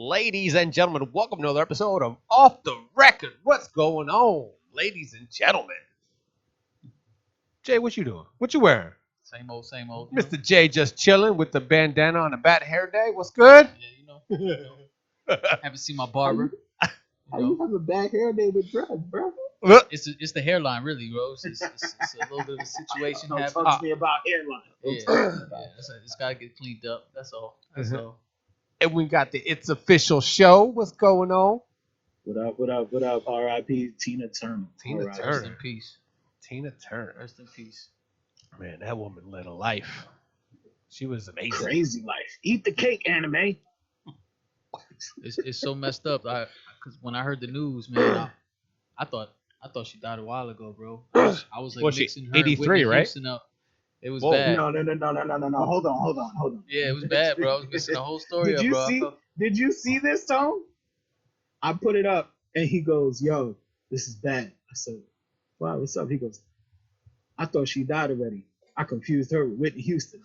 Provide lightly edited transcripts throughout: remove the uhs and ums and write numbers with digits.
Ladies and gentlemen, welcome to another episode of Off the Record. What's going on, ladies and gentlemen? Jay, what you doing? What you wearing? Same old. Mr. J just chilling with the bandana on a bat hair day. What's good? Yeah, haven't seen my barber. How you have a bad hair day with drugs, bro? It's the hairline, really, bro. It's a little bit of a situation Don't happening. talk to me about hairline. Yeah, it's gotta get cleaned up. That's all. That's all. And we got the It's Official show. What's going on? What up? R.I.P. Tina Turner. Tina R.I.P. Turner. Rest in peace. Tina Turner. Rest in peace. Man, that woman led a life. She was amazing. Crazy life. Eat the cake, anime. It's so messed up. Cause when I heard the news, man, I thought she died a while ago, bro. I was like mixing her 83, and Whitney right? Houston up. It was Whoa. bad. No. Hold on. Yeah, it was bad, bro. I was mixing the whole story up, bro. Did you see this, Tone? I put it up, and he goes, "Yo, this is bad." I said, "Wow, what's up?" He goes, "I thought she died already. I confused her with Whitney Houston."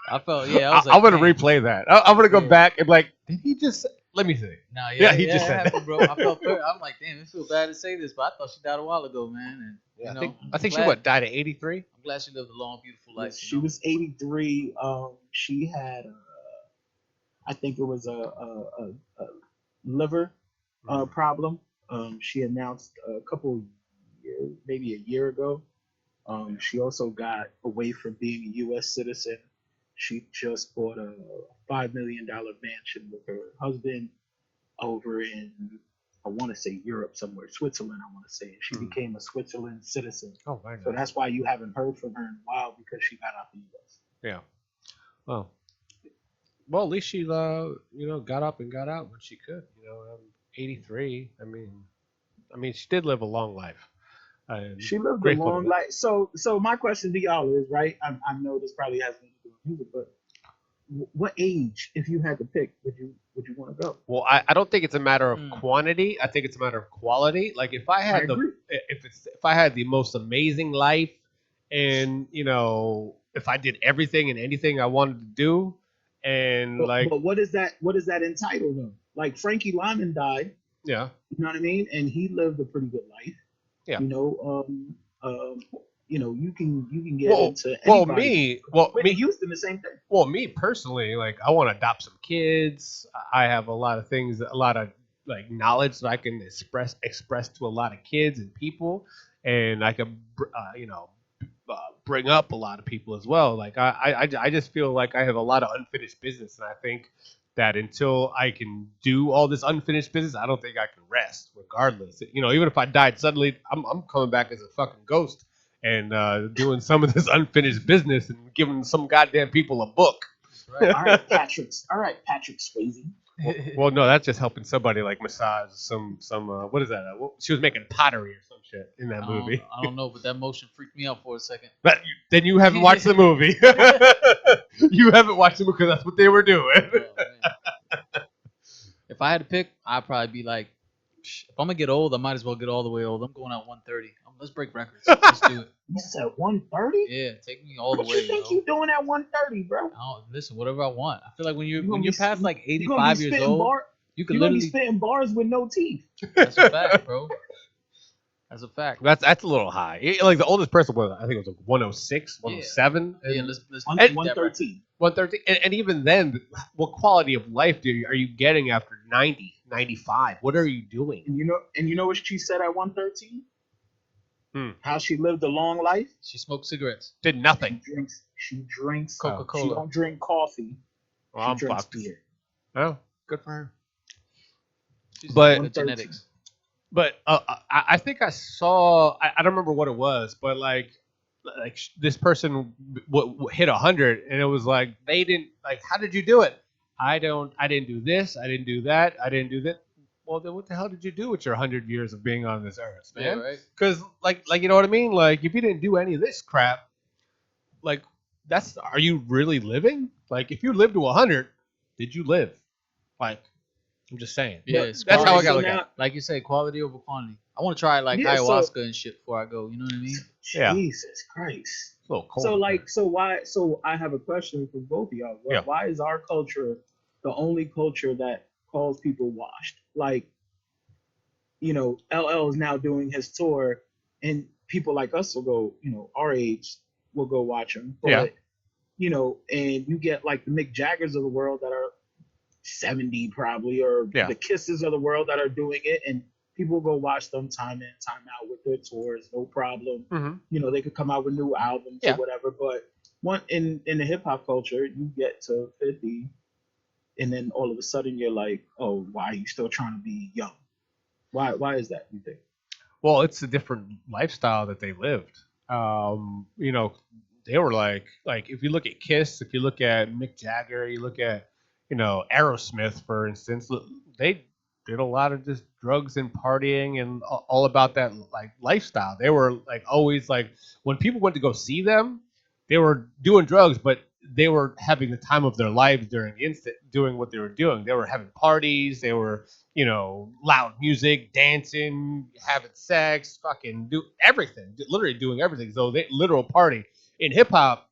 I felt, yeah. I was like, I'm gonna man. replay that. I'm gonna go Yeah. back and be like, did he just? Let me see. Nah, Yeah, he just it said happened, bro. I felt I'm like, damn, it feels bad to say this, but I thought she died a while ago, man. And I think she died at 83. I'm glad she lived a long, beautiful life. She was 83. She had, I think it was a liver problem. She announced a couple years, maybe a year ago. She also got away from being a U.S. citizen. She just bought a $5 million mansion with her husband over in, I want to say Europe somewhere, Switzerland, I want to say. She became a Switzerland citizen. Oh my So god. that's why you haven't heard from her in a while, because she got out the U.S. Yeah. Well, at least she, got up and got out when she could. 83. I mean, she did live a long life. She lived a grateful to long that. life. So my question to y'all is, right? I know this probably has nothing to do with music, but what age, if you had to pick, would you want to go? Well, I don't think it's a matter of quantity. I think it's a matter of quality. Like if I had agree. if I had the most amazing life, and if I did everything and anything I wanted to do, and but what is that? What does that entitle them? Like Frankie Lyman died. yeah, You know what I mean? And he lived a pretty good life. Yeah. You can get into anybody. Whitney Houston, the same thing. Well, me personally, like I want to adopt some kids. I have a lot of things, a lot of like knowledge that I can express to a lot of kids and people, and I can, bring up a lot of people as well. Like I just feel like I have a lot of unfinished business, and I think that until I can do all this unfinished business, I don't think I can rest. Regardless, even if I died suddenly, I'm coming back as a fucking ghost and doing some of this unfinished business and giving some goddamn people a book. Right. All right, Patrick Swayze. Well, no, that's just helping somebody like massage some what is that? She was making pottery or some shit in that movie. I don't know, but that motion freaked me out for a second. But then you haven't watched the movie. You haven't watched the movie because that's what they were doing. Oh, if I had to pick, I'd probably be like, if I'm gonna get old, I might as well get all the way old. I'm going at 130. Let's break records. Let's do it. You said 130? Yeah, take me all the What way. you think you doing at 130, bro? Listen, whatever I want. I feel like when you're be past like you gonna 85 be years spitting old, you You're can gonna be literally. spitting bars with no teeth. That's a fact, bro. That's a fact. That's a little high. Like the oldest person was, I think it was like 106, 107. Yeah, let's 113. 113. And even then, what quality of life are you getting after 90, 95? What are you doing? And you know what she said at 113? How she lived a long life? She smoked cigarettes. Did nothing. She drinks Coca-Cola. She don't drink coffee. Well, she I'm drinks fucked. beer. Oh, good for her. She's But the genetics. But I think I saw. I don't remember what it was, but like this person hit 100, and it was like they didn't like. How did you do it? I didn't do this. I didn't do that. I didn't do that. Well, then what the hell did you do with your 100 years of being on this earth, man? Yeah, right. Because like you know what I mean? Like if you didn't do any of this crap, like are you really living? Like if you lived to 100, did you live? Like I'm just saying. Yeah, That's how I got to look at it. Like you say, quality over quantity. I want to try like Yeah, ayahuasca and shit before I go. You know what I mean? Yeah. Jesus Christ. It's a little cold. So I have a question for both of y'all. Yeah. Why is our culture the only culture that calls people washed. Like, LL is now doing his tour, and people like us will go, our age will go watch him. Yeah. But, and you get like the Mick Jaggers of the world that are 70 probably, or Yeah. the Kisses of the world that are doing it, and people go watch them time in, time out with their tours, no problem. Mm-hmm. They could come out with new albums or Yeah. whatever. But one in the hip hop culture, you get to 50, and then all of a sudden you're like, oh, why are you still trying to be young? Why is that, you think? Well, it's a different lifestyle that they lived. You know, they were like if you look at Kiss, if you look at Mick Jagger, you look at Aerosmith, for instance, they did a lot of just drugs and partying and all about that like lifestyle. They were like always like when people went to go see them, they were doing drugs, but they were having the time of their lives during the instant doing what they were doing. They were having parties. They were loud music, dancing, having sex, fucking do everything, literally doing everything. So they literal party. In hip hop,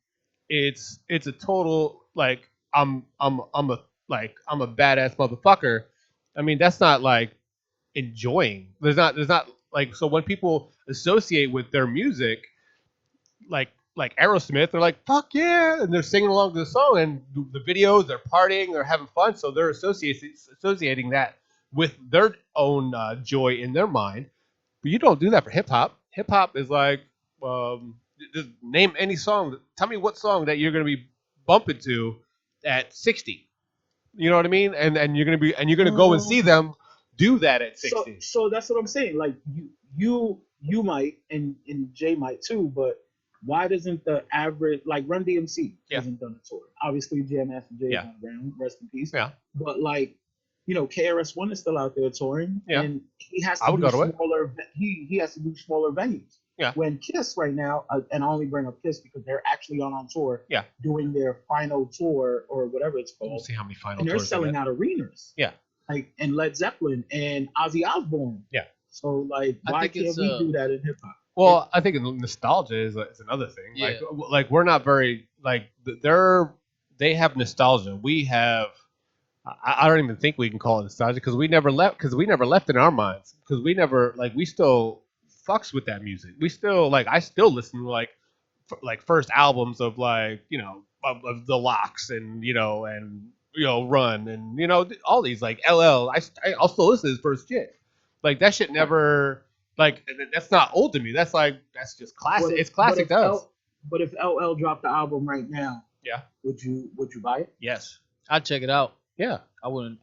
it's a total like I'm a badass motherfucker. I mean, that's not like enjoying. There's not like so when people associate with their music like Aerosmith, they're like fuck yeah, and they're singing along to the song, and the videos, they're partying, they're having fun, so they're associating that with their own joy in their mind. But you don't do that for hip hop. Hip hop is like, just name any song. Tell me what song that you're gonna be bumping to at 60. You know what I mean? And you're gonna go and see them do that at So 60. so that's what I'm saying. Like you might, and Jay might too, but why doesn't the average, like Run DMC Yeah. hasn't done a tour? Obviously Jam Master Jay is Yeah. not around, rest in peace. Yeah. But like, KRS-One is still out there touring, Yeah. and he has I to would do go to it. smaller. He has to do smaller venues. Yeah. When Kiss right now, and I only bring up Kiss because they're actually on tour, Yeah. doing their final tour or whatever it's We'll called, see how many final and they're tours they selling get. out arenas. Yeah. Like, and Led Zeppelin and Ozzy Osbourne. Yeah. So like, I why think can't it's we do that in hip hop? Well, I think nostalgia is another thing. Yeah. Like we're not very like they have nostalgia. We have. I don't even think we can call it nostalgia because we never left. Because we never left in our minds. Because we never like we still fucks with that music. We still like I still listen to like first albums of like of the Locks and Run and all these like LL. I'll still listen to his first shit. Like that shit never like that's not old to me. That's just classic. It's classic to us. But if LL dropped the album right now, Yeah. would you buy it? Yes. I'd check it out. Yeah. I wouldn't.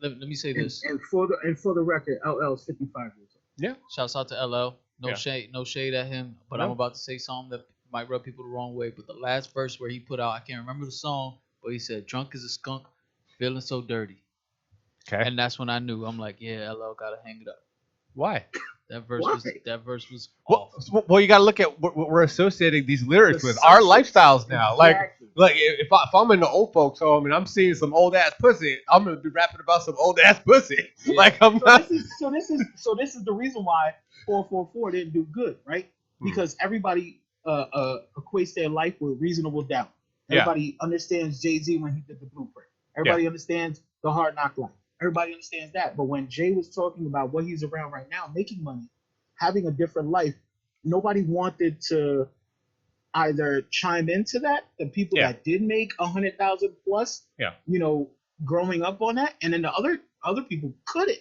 Let me say this. And for the record, LL is 55 years old. Yeah. Shouts out to LL. No Yeah. shade, no shade at him. But No. I'm about to say something that might rub people the wrong way. But the last verse where he put out, I can't remember the song, but he said, "Drunk as a skunk, feeling so dirty." Okay. And that's when I knew. I'm like, yeah, LL gotta hang it up. Why? That verse Why? was Well, awful. well, you got to look at what we're associating these lyrics The with. Our substance. lifestyles now. Like Exactly. if I'm in the old folks home and I'm seeing some old ass pussy, I'm gonna be rapping about some old ass pussy. Yeah. Like I'm So not. this is the reason why 444 didn't do good, right? Because everybody equates their life with reasonable doubt. Yeah. Everybody understands Jay-Z when he did the Blueprint. Everybody understands the Hard Knock Life. Everybody understands that. But when Jay was talking about what he's around right now, making money, having a different life, nobody wanted to either chime into that. The people Yeah. that did make 100,000 plus, Yeah. growing up on that, and then the other people couldn't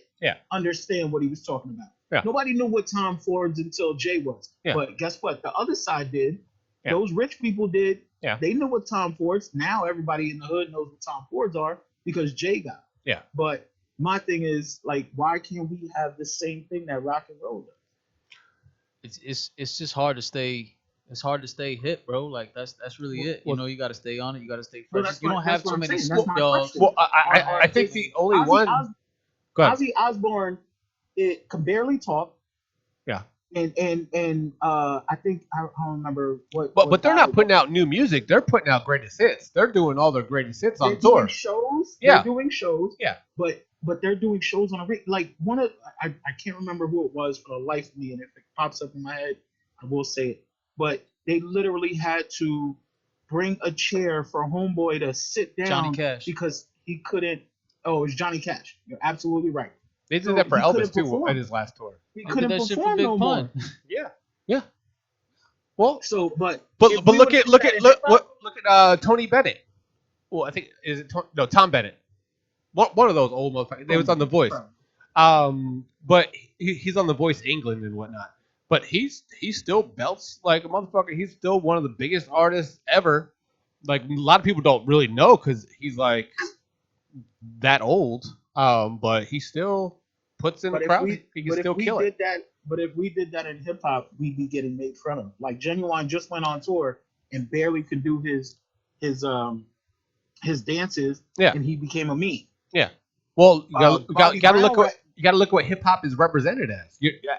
understand what he was talking about. Yeah. Nobody knew what Tom Ford's until Jay was. Yeah. But guess what? The other side did. Yeah. Those rich people did. Yeah. They knew what Tom Ford's. Now everybody in the hood knows what Tom Ford's are because Jay got. Yeah. But my thing is, like, why can't we have the same thing that rock and roll does? It's just hard to stay. It's hard to stay hip, bro. Like that's really it. You got to stay on it. You got to stay Well, fresh. that's You my- don't that's have what too I'm many saying. That's Snoop my Dogs. question. Well, I think the only one. Go ahead. Ozzy Osbourne, it can barely talk. Yeah. And I think I don't remember what. But they're not putting out new music. They're putting out greatest hits. They're doing all their greatest hits on They're tour. doing shows. Yeah. They're doing shows. Yeah. But they're doing shows on like one of I can't remember who it was for the life of me, and if it pops up in my head, I will say it. But they literally had to bring a chair for Homeboy to sit down Johnny Cash. because he couldn't. Oh, it was Johnny Cash. You're absolutely right. They did So that for he Elvis couldn't too at perform. his last tour. He They did couldn't that shit for perform Big no Pun. more. Yeah, yeah. Well, So, but but if but we look would've at did look that at in look hip-hop, look at Tony Bennett. Well, I think is it no Tom Bennett. One of those old motherfuckers. They was on The Voice. But he's on The Voice England and whatnot. But he still belts like a motherfucker. He's still one of the biggest artists ever. Like a lot of people don't really know because he's like that old. But he still puts in the But if crowd. we He can but if still we kill it. did that but if we did that in hip hop, we'd be getting made fun of. Like Genuine just went on tour and barely could do his his dances, Yeah, and he became a meme. yeah. Well, Bobby gotta look Brown, what you gotta look what hip hop is represented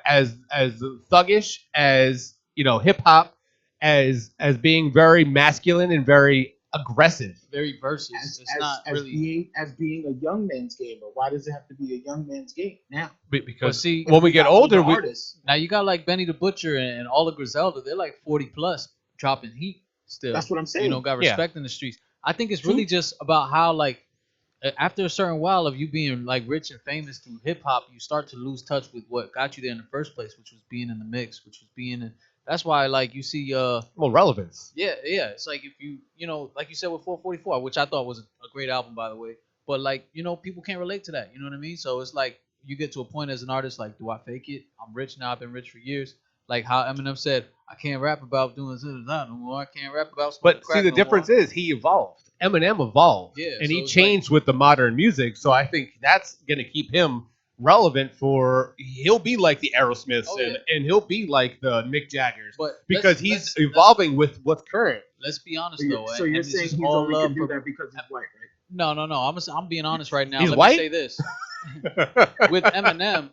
as. As thuggish as hip hop as being very masculine and very aggressive. Very versus. It's not really. as being a young man's game. But why does it have to be a young man's game now? But Because see, when we get older, we artists. now you got like Benny the Butcher and all of Griselda. They're like 40 plus, dropping heat still. That's what I'm saying. Got Yeah. respect in the streets. I think it's really just about how like after a certain while of you being like rich and famous through hip hop, you start to lose touch with what got you there in the first place, which was being in the mix, which was being in. That's why like you see well, relevance. yeah. It's like if you like you said with 444, which I thought was a great album by the way. But like, people can't relate to that. You know what I mean? So it's like you get to a point as an artist, like, do I fake it? I'm rich now, I've been rich for years. Like how Eminem said, I can't rap about doing this and that no more. I can't rap about smoking But see, crack the no difference more. is he evolved. Eminem evolved, Yeah, and so he it's changed with the modern music. So I think that's gonna keep him relevant for. He'll be like the Aerosmiths, Oh, and he'll be like the Mick Jaggers But because he's evolving with what's current. Let's be honest So you're, though. so and you're this saying is he's all only love can do for that because he's white, right? no. I'm being honest right now. He's Let white? me say this. With Eminem,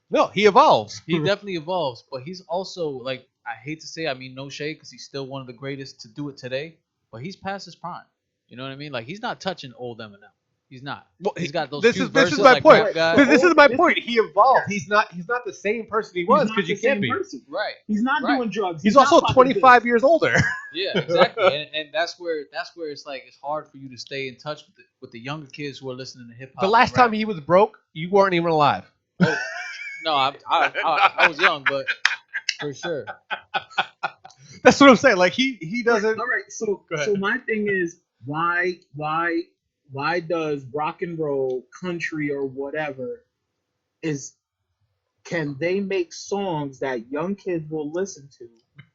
No, he evolves. he definitely evolves, but he's also like I hate to say, I mean no shade because he's still one of the greatest to do it today, but he's past his prime. You know what I mean? Like he's not touching old Eminem. He's not. Well, He's got those this few is this verses is my like point. Rap God. This is my This point. He evolved. Yes. He's not the same person he He's was not because you the can't same be. person. Right. He's not Right. doing drugs. He's not also popping 25 pills. years older. Yeah, exactly. and that's where it's like it's hard for you to stay in touch with the younger kids who are listening to hip hop. The last and rap. time he was broke, you weren't even alive. Oh, no, I was young, but for sure. That's what I'm saying. Like he doesn't. All right. Go ahead. So my thing is why does rock and roll, country, or whatever is can they make songs that young kids will listen to?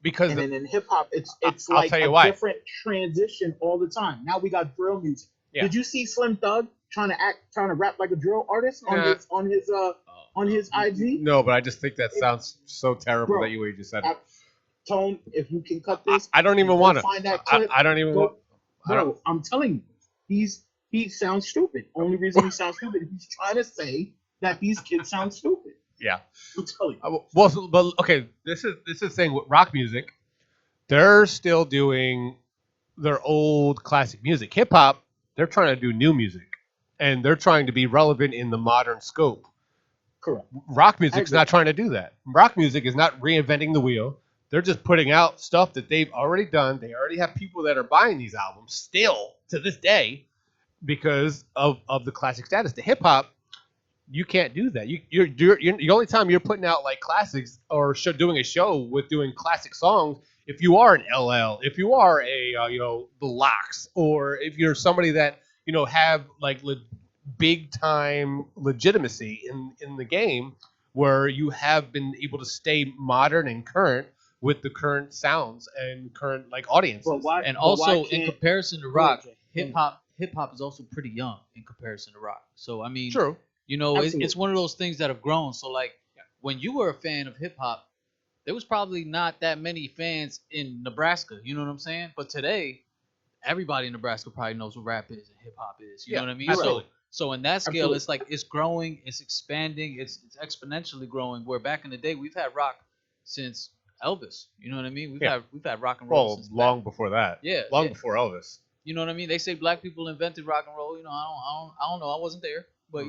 Because And then in hip hop, it's I'll like tell you a why. different transition all the time. Now we got drill music. Yeah. Did you see Slim Thug trying to rap like a drill artist on Yeah. his IG? No, but I just think that sounds so terrible Bro, that you just said I- it. Tone, if you can cut this, I don't even go want to. find that clip. I don't even Go- want. I don't. Bro, I'm telling you, he sounds stupid. Only reason he sounds stupid, he's trying to say that these kids sound stupid. Yeah. I'm telling you. Well, but okay. This is the thing with rock music. They're still doing their old classic music. Hip hop, they're trying to do new music, and they're trying to be relevant in the modern scope. Correct. Rock music's agree. not trying to do that. Rock music is not reinventing the wheel. They're just putting out stuff that they've already done. They already have people that are buying these albums still to this day because of the classic status. The hip hop, you can't do that. You're the only time you're putting out like classics or doing a show with doing classic songs if you are an LL, if you are a the Locks, or if you're somebody that have like big time legitimacy in the game where you have been able to stay modern and current with the current sounds and current like audiences. But why? And but why also in can't- comparison to Go ahead, rock, Jay. hip hop is also pretty young in comparison to rock. So I mean, True. it's Absolutely. one of those things that have grown. So like when you were a fan of hip hop, there was probably not that many fans in Nebraska. You know what I'm saying? But today, everybody in Nebraska probably knows what rap is and hip hop is. You know what I mean? absolutely. So in that scale, Absolutely. it's like it's growing, it's expanding, it's exponentially growing. Where back in the day, we've had rock since Elvis. You know what I mean? We've had rock and roll Well, since long before that. Yeah, Long yeah. before Elvis. You know what I mean? They say black people invented rock and roll. I don't know. I wasn't there, but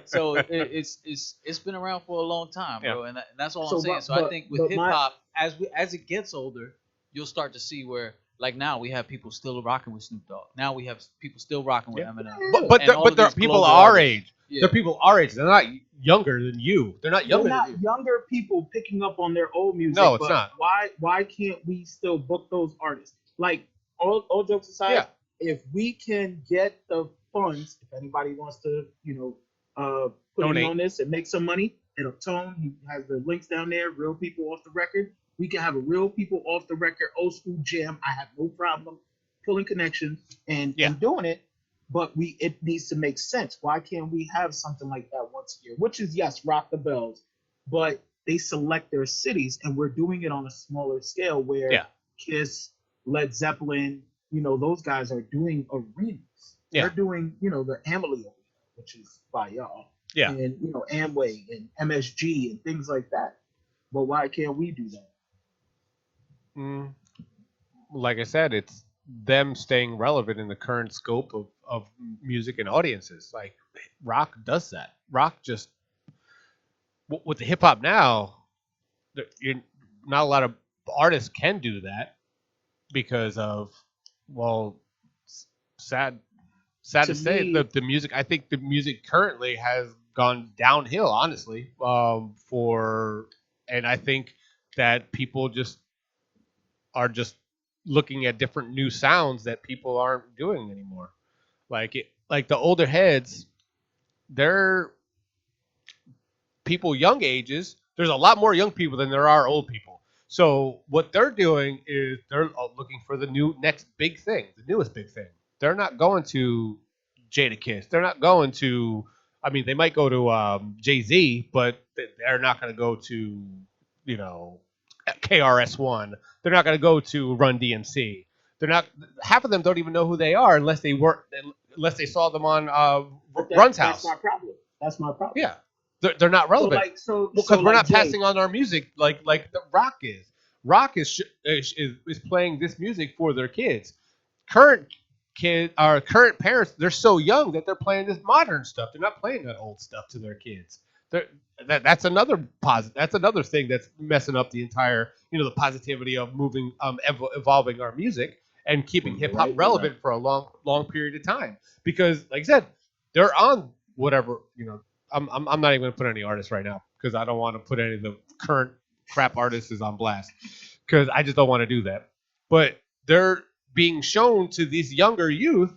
so it's been around for a long time, bro. And that's all I'm saying. So I think with hip hop, as it gets older, you'll start to see where like now we have people still rocking with Snoop Dogg. Now we have people still rocking with Yeah. Eminem. But And all of they're these people global our artists. age. Yeah. They're people our age. They're not younger than you. They're not They're younger than not you. younger people picking up on their old music, No, it's but not. why can't we still book those artists? Like all jokes aside, Yeah. if we can get the funds, if anybody wants to, put in Donate. on this and make some money, it'll Tone. He has the links down there. Real people off the record. We can have a real people off the record old school jam. I have no problem pulling connections Yeah. and doing it, but it needs to make sense. Why can't we have something like that once a year? Which is yes, rock the bells, but they select their cities, and we're doing it on a smaller scale where Yeah. Kiss, Led Zeppelin, those guys are doing arenas. Yeah. They're doing, the Amalie Arena, which is by y'all, Yeah. and Amway and MSG and things like that. But why can't we do that? Mm, like I said, it's them staying relevant in the current scope of music and audiences. Like rock does that. Rock just with the hip hop now, you're, not a lot of artists can do that because of well, sad sad To to say me, the music. I think the music currently has gone downhill, honestly. And I think that people just are just looking at different new sounds that people aren't doing anymore. Like the older heads, they're people young ages. There's a lot more young people than there are old people. So what they're doing is they're looking for the new next big thing, the newest big thing. They're not going to Jada Kiss. They're not going to. I mean, they might go to Jay Z, but they're not going to go to you know KRS-One. They're not going to go to Run DMC. They're not. Half of them don't even know who they are unless they saw them on Run's that's house. my problem. That's my problem. Yeah, they're not So relevant like so because we're like not Jay, passing on our music like the rock is. Rock is playing this music for their kids. Current our current parents, they're so young that they're playing this modern stuff. They're not playing that old stuff to their kids. That's another That's another thing that's messing up the entire the positivity of moving evolving our music and keeping hip hop Right, relevant for a long period of time. Because like I said, they're on whatever I'm not even going to put any artists right now because I don't want to put any of the current crap artists on blast because I just don't want to do that. But they're being shown to these younger youth,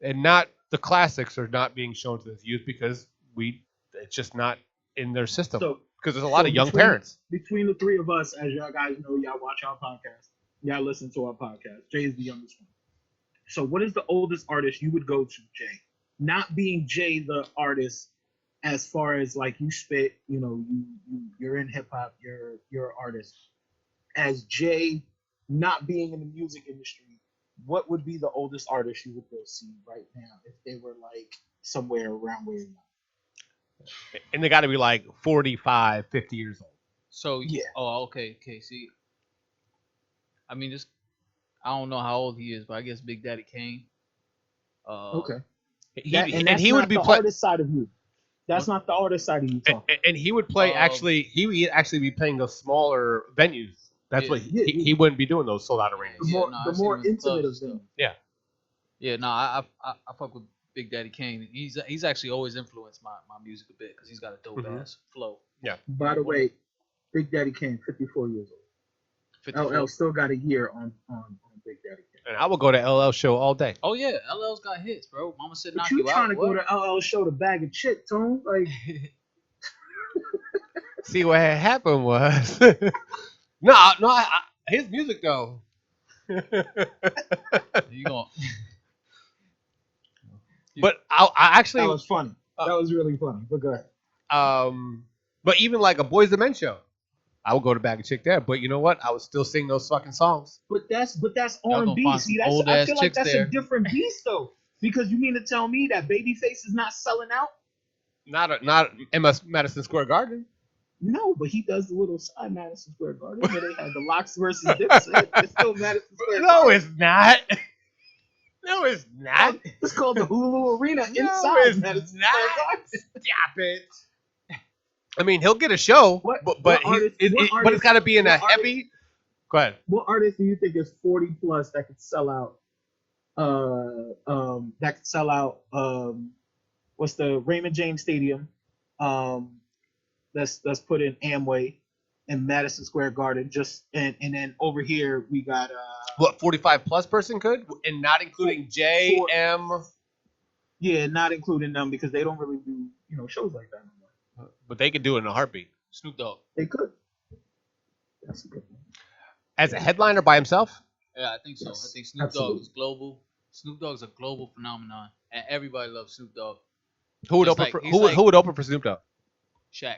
and not the classics are not being shown to this youth because it's just not in their system So because there's a lot of young between parents. the three of us, as y'all guys know, y'all watch our podcast, y'all listen to our podcast. Jay is the youngest one. So what is the oldest artist you would go to, Jay? Not being Jay the artist, as far as like you spit, you're in hip hop, you're an artist. As Jay, not being in the music industry, what would be the oldest artist you would go see right now if they were like somewhere around where you're at? And they got to be like 45, 50 years old. So Yeah. oh okay. See, I mean this. I don't know how old he is, but I guess Big Daddy Kane. Okay. And That's he would not be the playing. artist side of you. That's not the artist side of you talking. And he would play he would actually be playing those smaller venues. That's what he wouldn't be doing those sold out arenas. The more intimate of them. Yeah. Yeah, no, I fuck with Big Daddy Kane. He's actually always influenced my music a bit because he's got a dope ass flow. Yeah. By the way, Big Daddy Kane, 54 years old. 54. LL still got a year on Big Daddy Kane. And I will go to LL show all day. Oh yeah, LL's got hits, bro. Mama said But knock you you trying out. to go to LL show to bag a chick, Tone? Like, See what had happened was his music though. You going But I actually that was funny. That was really funny. But go ahead. but even like a Boys the Men show, I would go to Bag of Chick there. But you know what? I would still sing those fucking songs. But that's Y'all R&B. gonna find See, some that's old I ass feel like chicks that's there. a different beast though. Because you mean to tell me that Babyface is not selling out? Not MS Madison Square Garden. No, but he does the little side Madison Square Garden where they had the Locks versus Dipset. It's still Madison Square No, Garden. it's not. No, it's not. It's called the Hulu Arena No, inside it's Madison not. Square Garden. Stop it. I mean, he'll get a show, What but artist- it's got to be in a what artist- heavy Go ahead. What artist do you think is 40 plus that could sell out? That could sell out. What's the Raymond James Stadium? Um, let's put in Amway and Madison Square Garden. Just and then over here we got What 45 plus person could, and not including J four- M. yeah, not including them because they don't really do shows like that anymore. But they could do it in a heartbeat. Snoop Dogg. They could. That's a good one. As a headliner by himself. Yeah, I think so. Yes, I think Snoop absolutely. Dogg is global. Snoop Dogg's a global phenomenon, and everybody loves Snoop Dogg. Who would He's open like- for he's who, like- who would open for Snoop Dogg? Shaq.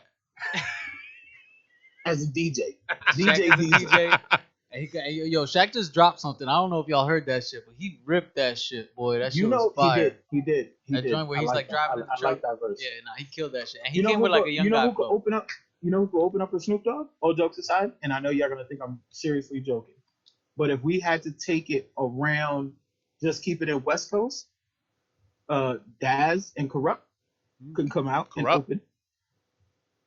As a DJ, Shaq DJ, is a DJ. And he got, yo, Shaq just dropped something. I don't know if y'all heard that shit, but he ripped that shit, boy. That shit was fire. he did. That joint where he's like that. driving in the I like truck. that verse. Yeah, nah, he killed that shit. And he You know came who with like could- a young you know guy. who could open up? You know who could open up for Snoop Dogg? All jokes aside, and I know y'all gonna think I'm seriously joking, but if we had to take it around, just keep it in West Coast, Daz and Corrupt can come out and Corrupt. open.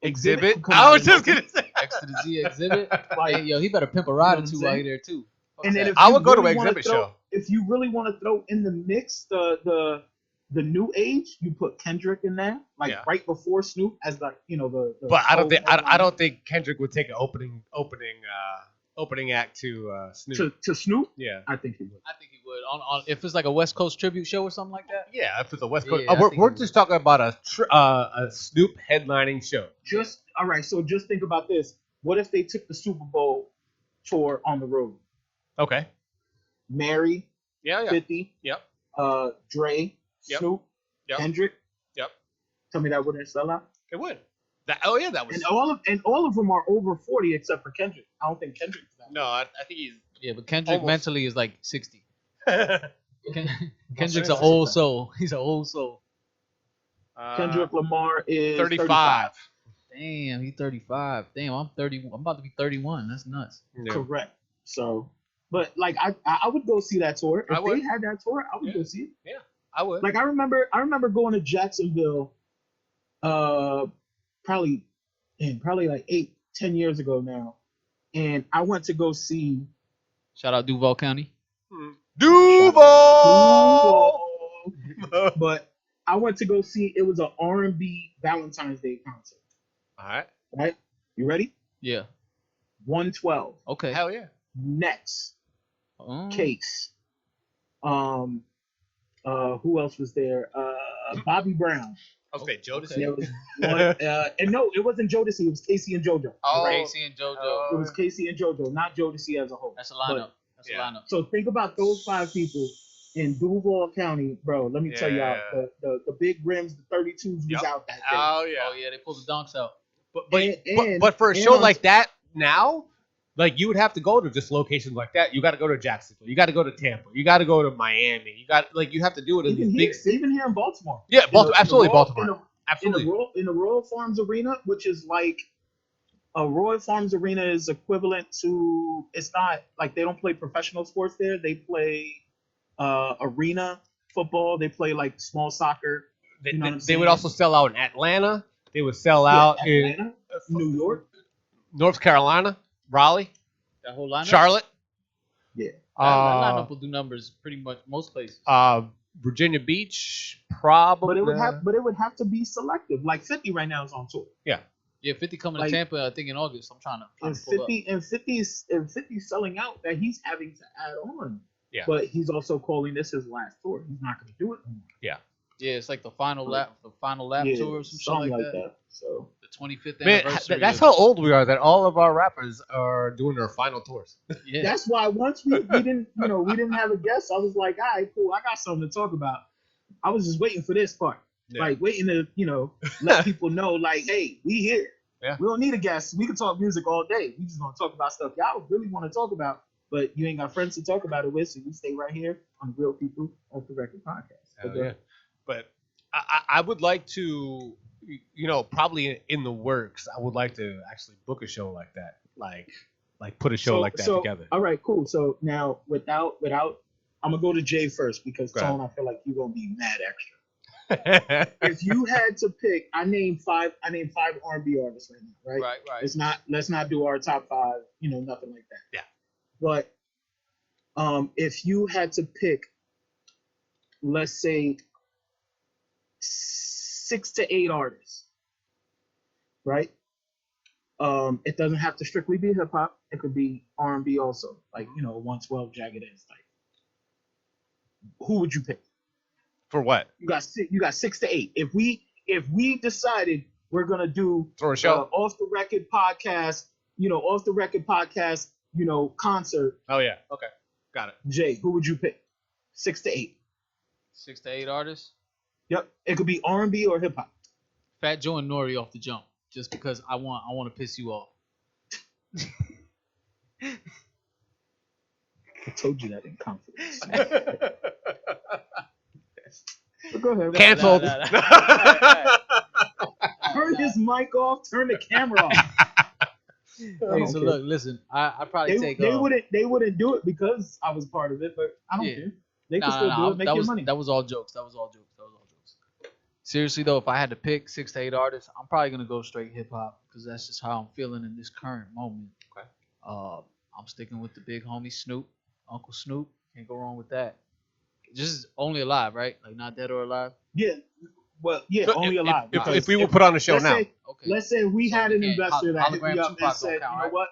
Exhibit. can come I out was and just open. gonna say. X to the Z exhibit. Like, Hey, yo, he better pimp a ride You know or what two I'm while saying? he there too. Fuck and then that. if I you would go to really an wanna exhibit throw- show. If you really want to throw in the mix the new age, you put Kendrick in there, like Yeah. right before Snoop as the the. But I don't sole think I headliner. don't think Kendrick would take an opening act to Snoop. to Snoop. Yeah. I think he would. I think he would. On if it's like a West Coast tribute show or something like that. Yeah, if it's a West Coast. Yeah, I think we're he just talking about a Snoop headlining show. Just all right. So just think about this. What if they took the Super Bowl tour on the road? Okay. Mary, Yeah. 50, Yep. Dre, Yep. Snoop, Yep. Kendrick. Yep. Tell me that wouldn't sell out. It would. That was. And all of them are over 40 except for Kendrick. I don't think Kendrick's that. No, I think he's. Yeah, but Kendrick Almost. mentally is like 60. Uh, Kendrick's an old soul. He's an old soul. Kendrick Lamar is 35. Damn, he's 35. Damn, I'm 30. I'm about to be 31. That's nuts. Yeah. Correct. So, but like I would go see that tour. If I would. they had that tour, I would Yeah. go see it. I would. Like I remember going to Jacksonville, probably like 8-10 years ago now, and I went to go see Shout out Duval County. Duval. but I went to go see it was an R&B Valentine's Day concert. All right. Right? You ready? Yeah. 112. Okay. Hell yeah. Next Oh. Case. Who else was there? Bobby Brown. Okay, Jodeci. Okay. There was one, and no, it wasn't Jodeci. It was Casey and JoJo. Oh. Right? Casey and JoJo. Oh. It was Casey and JoJo, not Jodeci as a whole. That's a lineup. That's yeah. a lineup. So think about those 5 people in Duval County, bro. Let me tell y'all, Yeah. the big rims, the 32s was Yep. out that day. Oh yeah. Oh yeah, they pulled the donks out. But for a and show on- like that now, like you would have to go to just locations like that. You got to go to Jacksonville. You got to go to Tampa. You got to go to Miami. You have to do it in even these here, big. even here in Baltimore. Yeah, In Baltimore. the- in the Absolutely, Royal- Baltimore. In Absolutely. the Royal Farms Arena, which is like a Royal Farms Arena is equivalent to. It's not like they don't play professional sports there. They play arena football. They play like small soccer. They, You know what I'm they would saying? also sell out in Atlanta. They would sell Yeah, out in Atlanta, New York. North Carolina, Raleigh, That whole lineup. Charlotte, Yeah. That lineup will do numbers pretty much most places. Virginia Beach, probably. But it would have to be selective. Like 50 right now is on tour. Yeah, 50 coming like- to Tampa. I think in August. I'm trying to And pull up. 50's selling out that he's having to add on. Yeah. But he's also calling this his last tour. He's not going to do it anymore. Yeah, it's like the final lap tour or some shit something like that. So The 25th Man, anniversary. that's of- how old we are. That all of our rappers are doing their final tours. Yeah. that's why once we didn't have a guest, I was like, all right, cool, I got something to talk about. I was just waiting for this part. Yeah. Like waiting to, let people know, like, hey, we here. Yeah. We don't need a guest. We can talk music all day. We just gonna talk about stuff y'all really want to talk about, but you ain't got friends to talk about it with, so you stay right here on Real People Off the Record podcast. Hell yeah. But I would like to, probably in the works, I would like to actually book a show like that. Like put a show like that together. All right, cool. So now without I'm gonna go to Jay first because Go ahead. Tone, I feel like you're gonna be mad extra. If you had to pick, I named five R&B artists right now, right? Right. Let's not do our top 5, nothing like that. Yeah. But if you had to pick, let's say 6 to 8 artists, right? It doesn't have to strictly be hip hop. It could be R&B also, like 112 Jagged Edge type. Who would you pick? For what? You got six. You got 6 to 8. If we decided we're gonna do For a show? off the record podcast, off the record podcast, concert. Oh yeah. Okay. Got it. Jay, who would you pick? 6 to 8. 6 to 8 artists. Yep. It could be R&B or hip hop. Fat Joe and Nori off the jump, just because I want to piss you off. I told you that in confidence. But go ahead. Canceled. Turn his mic off. Turn the camera off. Hey, so look, listen. I probably take. They wouldn't do it because I was part of it, but I don't care. They can still do it. Make your money. That was all jokes. Seriously though, if I had to pick 6 to 8 artists, I'm probably gonna go straight hip hop because that's just how I'm feeling in this current moment. Okay. I'm sticking with the big homie Snoop, Uncle Snoop. Can't go wrong with that. Just only alive, right? Like not dead or alive. Yeah. Well, yeah, So only alive. If we would put on a show now. Let's say we had an okay, investor that hit me hologram up Tupac and don't said, count, you know right? what?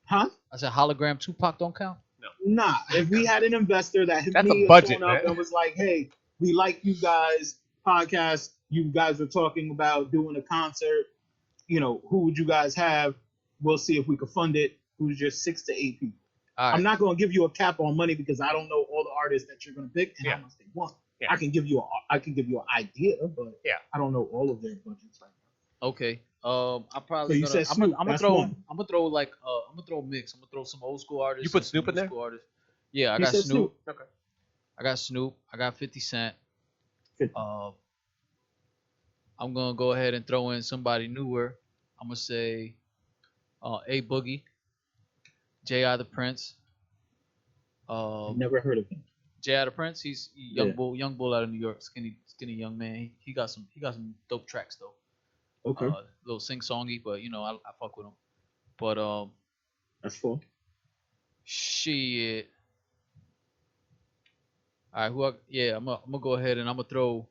Huh? I said hologram Tupac don't count. Nah. If we had an investor that hit That's me a budget, up man. and was like, hey, we like you guys podcast. You guys were talking about doing a concert. Who would you guys have? We'll see if we could fund it. Who's just 6 to 8 people? All right. I'm not going to give you a cap on money because I don't know all the artists that you're going to pick and Yeah. how much they want. Yeah. I can give you an idea, but Yeah. I don't know all of their budgets right now. Okay. I'm probably So you gonna. said I'm Snoop, gonna that's throw. one. I'm gonna throw like. I'm gonna throw a mix. I'm gonna throw some old school artists. You put and some Snoop in new there? school artists. Yeah, I He got said Snoop. Okay. I got Snoop. I got 50 Cent. 50. I'm gonna go ahead and throw in somebody newer. I'm gonna say, A Boogie, J.I. the Prince. Never heard of him. J.I. the Prince. He's young Yeah. bull out of New York, skinny young man. He got some dope tracks though. Okay. Little sing songy, but I fuck with him. But That's full. shit. All right, I'm gonna go ahead and I'm gonna throw.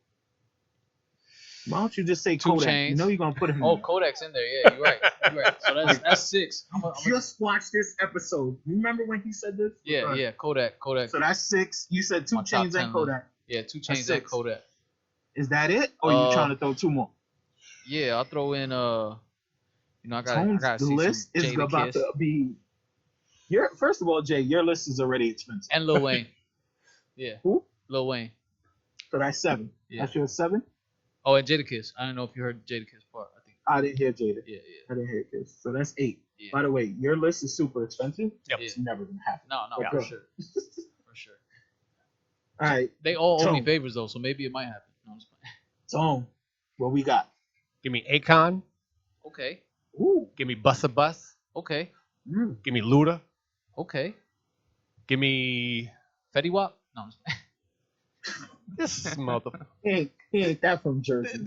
Why don't you just say 2 Kodak? Chainz. You know you're going to put him Oh, in. Kodak's in there. Yeah, you're right. So that's 6. Just watch this episode. You remember when he said this? Yeah. Kodak. So that's 6. You said 2 My top Chainz 10 and Kodak. Yeah, 2 That's Chainz and 6. Kodak. Is that it? Or are you Uh, trying to throw 2 more? Yeah, I'll throw in I gotta The see list some is Jada about Kiss to be. First of all, Jay, your list is already expensive. and Lil Wayne. Yeah. Who? Lil Wayne. So that's 7. Yeah. That's your 7? Oh, and Jada Kiss. I don't know if you heard Jada Kiss part. I think. I didn't hear Jada. Yeah. I didn't hear Kiss. So that's 8. Yeah. By the way, your list is super expensive. Yep. It's never going to happen. No, Yeah. for sure. For sure. All right. They all owe me Tone. favors though, so maybe it might happen. No, I'm just playing. Tone, what we got? Give me Akon. Okay. Ooh. Give me Busta Bus. Okay. Give me Luda. Okay. Give me Fetty Wap? No, I'm just playing. this motherfucker. He ain't that from Jersey.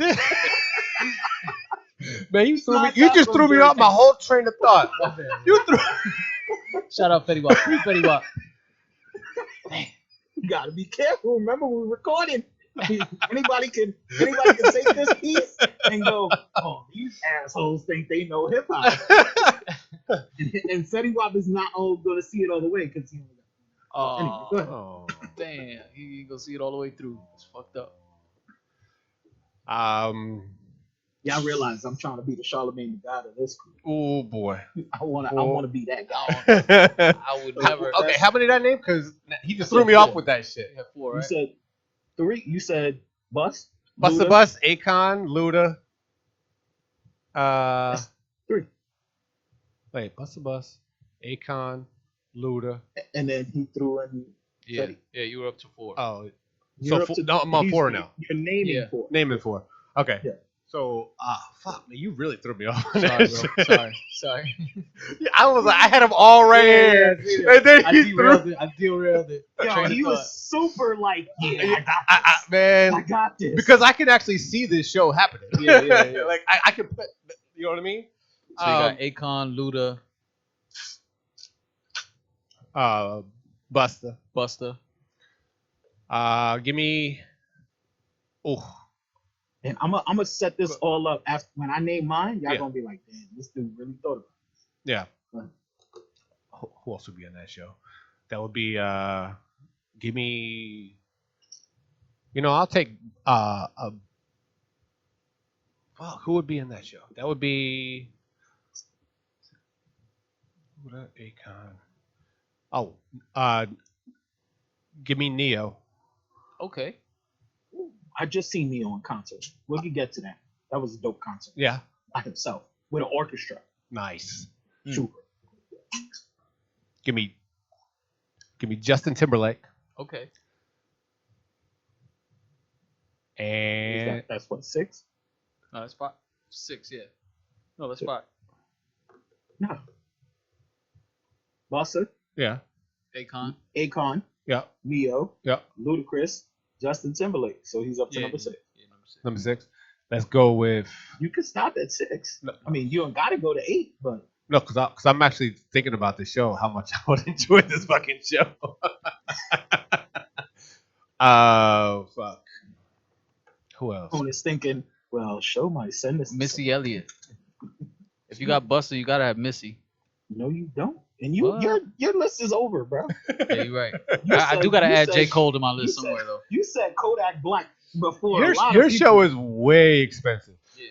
Man, you not You that just from threw me Jersey. off my whole train of thought. You threw. Shout out Fetty Wap. Free Fetty Wap. You gotta be careful. Remember, we're recording. Anybody can take this piece and go, oh, these assholes think they know hip hop. and Fetty Wap is not gonna see it all the way because he only got. Anyway, go ahead. Oh. Damn, he ain't gonna see it all the way through. It's fucked up. Yeah, I realize I'm trying to be the Charlemagne the God of this crew. Oh boy. I wanna be that guy. I would never. Okay, how many did I name? Because he just threw me off with that shit. You have 4, You right? said 3. You said Bus. Busta Luda. Bus, Akon, Luda. That's 3. Wait, Busta Bus, Akon, Luda. And then he threw in. Yeah, Fetty. yeah, you were up to 4. Oh, You're so up to- no, I'm on he's- 4 now. You're naming Yeah. 4. Naming 4. Okay. Yeah. So, fuck, man, you really threw me off. on Sorry, that bro. shit. Sorry. I was like, I had him all right here. I see And then I he derailed threw. it. I derailed it. Yo, Train of he thought. was super like, yeah, I Man, got this. because I can actually see this show happening. Yeah. Like, I can put, you know what I mean? So you got Akon, Luda. Buster. Buster. Give me. Oh, And I'm gonna set this all up. After when I name mine, y'all Yeah. gonna be like, "Damn, this dude really thought about yeah. it." Who else would be on that show? That would be. Give me. I'll take. Well, who would be in that show? That would be. Who that? Akon. Oh, give me Neo. Okay. I just seen Neo in concert. We could get to that. That was a dope concert Yeah. by himself with an orchestra. Nice. Super. Give me Justin Timberlake. Okay. And That's what 6? No, that's 5. 6, yeah. No, that's 5. No. Buster, yeah. Akon. Yeah. Neo, Yeah. Ludacris, Justin Timberlake. So he's up to number 6. Yeah, number 6. Number 6. Let's go with. You could stop at 6. No. I mean, you don't gotta go to 8, but No, because I'm actually thinking about the show, how much I would enjoy this fucking show. Fuck. Who else? Tone is thinking, well, show might send us Missy Elliott. If you got Buster, you gotta have Missy. No, you don't. And What? your list is over, bro. Yeah, you're right. You I said- do gotta you add said- J. Cole to my you list said- somewhere though. You said Kodak Black before a lot Your of people. show is way expensive. Yeah.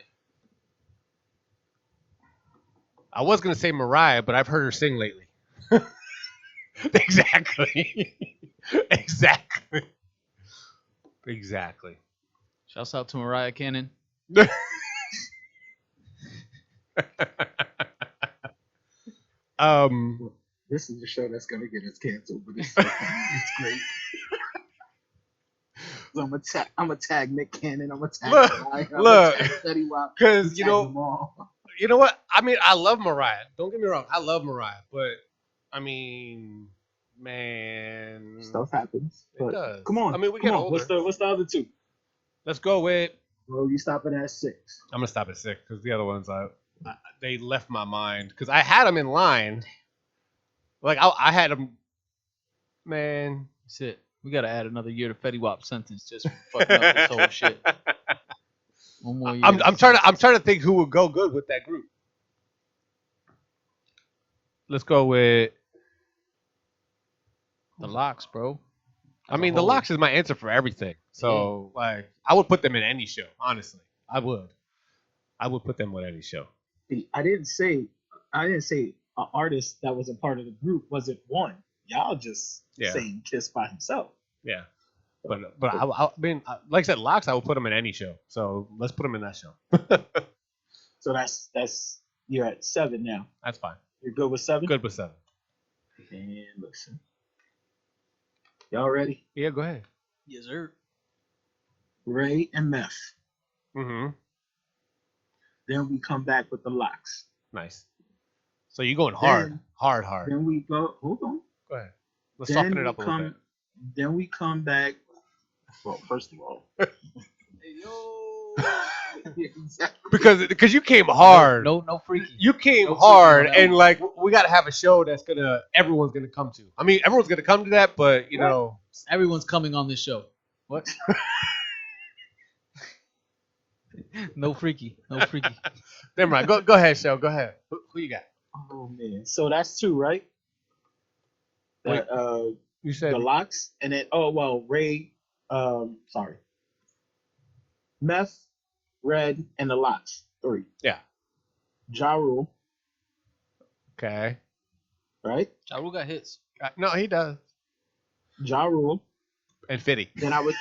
I was gonna say Mariah, but I've heard her sing lately. Exactly. Exactly. Shouts out to Mariah Cannon. This is the show that's gonna get us canceled, but it's so funny. It's great. So I'm gonna tag Nick Cannon. I'm gonna tag Mariah. I'm look, gonna tag Fetty Wap. because tag them all. you know what? I mean, I love Mariah. Don't get me wrong, I love Mariah, but I mean, man, Stuff happens. It But does. come on. I mean, we come get on. older. What's the other 2? Let's go with. Well, you stopping at 6. I'm gonna stop at 6 because the other ones, they left my mind because I had them in line. Like I had them, man. That's it. We gotta add another year to Fetty Wap sentence just for fucking up this whole shit. One more year. I'm trying to think who would go good with that group. Let's go with. The Locks, bro. I mean, the Locks is my answer for everything. So like, I would put them in any show. Honestly, I would. I would put them with any show. I didn't say an artist that was a part of the group wasn't one. Y'all just saying Kiss by himself. Yeah. But I mean, like I said, Locks, I would put them in any show. So let's put them in that show. So that's you're at 7 now. That's fine. You're good with 7? Good with 7. And listen. Y'all ready? Yeah, go ahead. Yes, sir. Ray and Meth. Mm-hmm. Then we come back with the Locks. Nice. So you're going hard. Then- Hard. Then we go. Hold on. Go ahead. Let's soften it up a little bit. Then we come back. Well, first of all, Hey, yo. exactly. Because you came hard. No freaky. You came No hard, freaking and like we got to have a show that's everyone's gonna come to. I mean, everyone's gonna come to that, but you know, Everyone's coming on this show. What? No freaky. never mind. Go ahead, show. Go ahead. Who you got? Oh man. So that's 2, right? Wait. That You said the Locks, and then Ray. Sorry. Meth, Red, and the Locks. 3. Yeah. Ja Rule, okay. right? Ja Rule got hits. No, he does. Ja Rule. And Fitty. Then I would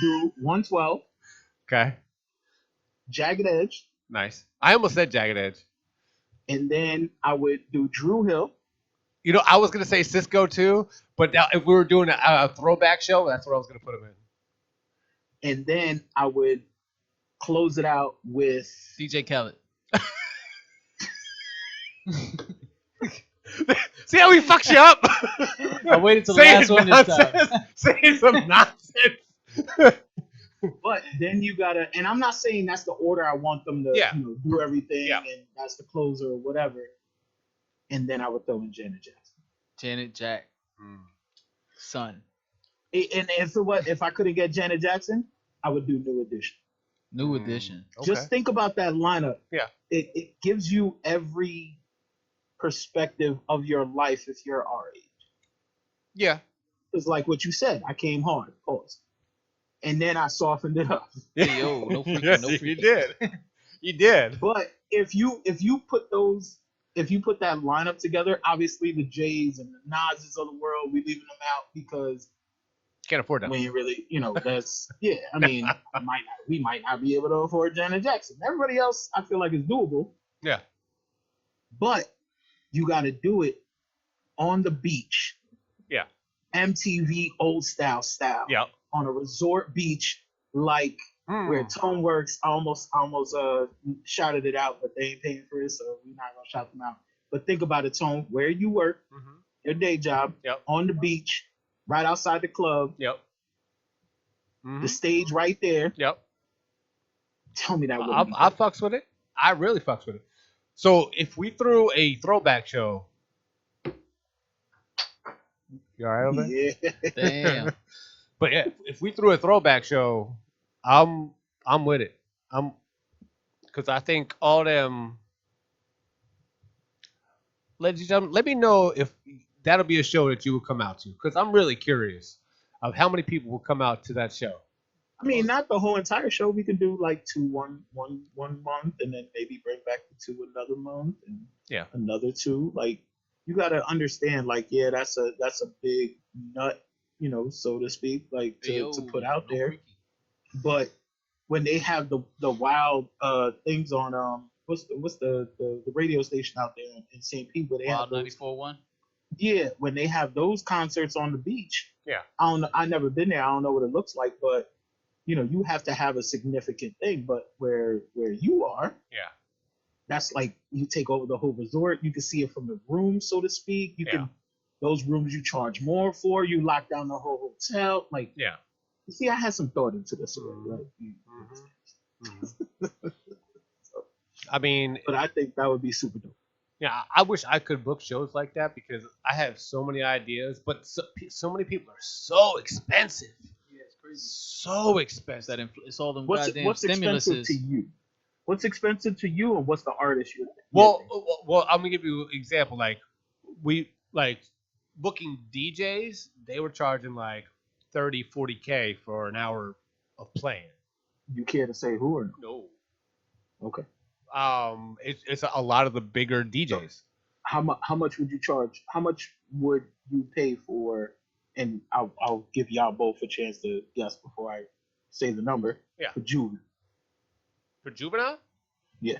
do 112, Okay. Jagged Edge, Nice. I almost said Jagged Edge. and then I would do Drew Hill. You know, I was gonna say Cisco too, but now if we were doing a throwback show, that's where I was gonna put him in. And then I would close it out with DJ Khaled. See how he fucks you up? I waited till the last one this time. Saying some nonsense. But then you gotta, and I'm not saying that's the order I want them to do everything, and that's the closer or whatever. And then I would throw in Janet Jackson. Janet Jack. Mm. Son. And so what? If I couldn't get Janet Jackson, I would do New Edition. New edition. Okay. Just think about that lineup. Yeah. It gives you every perspective of your life if you're our age. Yeah. It's like what you said. I came hard, pause, and then I softened it up. Hey, yo, no freaking, Yes, no you freaking. did. You did. But if you put that lineup together, obviously the Jays and the Nas's of the world, we leaving them out because Can't afford that. we ain't really, that's I mean, we might not be able to afford Janet Jackson. Everybody else, I feel like is doable, Yeah. but you got to do it on the beach. Yeah. MTV old style. Yeah. On a resort beach like where Tone Works. I almost shouted it out, but they ain't paying for it, so we're not gonna shout them out. But think about it, Tone, where you work, your day job, Yep. on the beach, right outside the club, Yep. the stage right there. Yep. Tell me that wouldn't be I good. fucks with it. I really fucks with it. So if we threw a throwback show, you all right over there? Yeah. Damn. But yeah, if we threw a throwback show, I'm with it. Because I think all them. Ladies and gentlemen, let me know if that'll be a show that you would come out to. Because I'm really curious of how many people will come out to that show. I mean, not the whole entire show. We could do like one month, and then maybe bring back the two another month, and Yeah. another two. Like, you got to understand, like, yeah, that's a big nut, so to speak, like to put out no there. freaky. But when they have the wild things on what's the radio station out there in St. Pete where they Wild have those, 94.1. yeah, when they have those concerts on the beach. Yeah. I never been there. I don't know what it looks like, but you have to have a significant thing. But where you are, Yeah. that's like you take over the whole resort. You can see it from the room, so to speak. You can those rooms you charge more for. You lock down the whole hotel. Like, Yeah. you see, I had some thought into this already. I mean, But I think that would be super dope. yeah, I wish I could book shows like that because I have so many ideas, but so many people are so expensive. Yeah, it's crazy. So expensive. It's all them What's goddamn expensive stimuluses. to you? What's expensive to you, and what's the artist you're Well, I'm gonna give you an example. Like booking DJs, they were charging like 30, 40K for an hour of playing. You care to say who or no? No. Okay. It's a lot of the bigger DJs. How much would you charge? How much would you pay for? And I'll give y'all both a chance to guess before I say the number. Yeah. For Juve. For Juvenile? Yeah.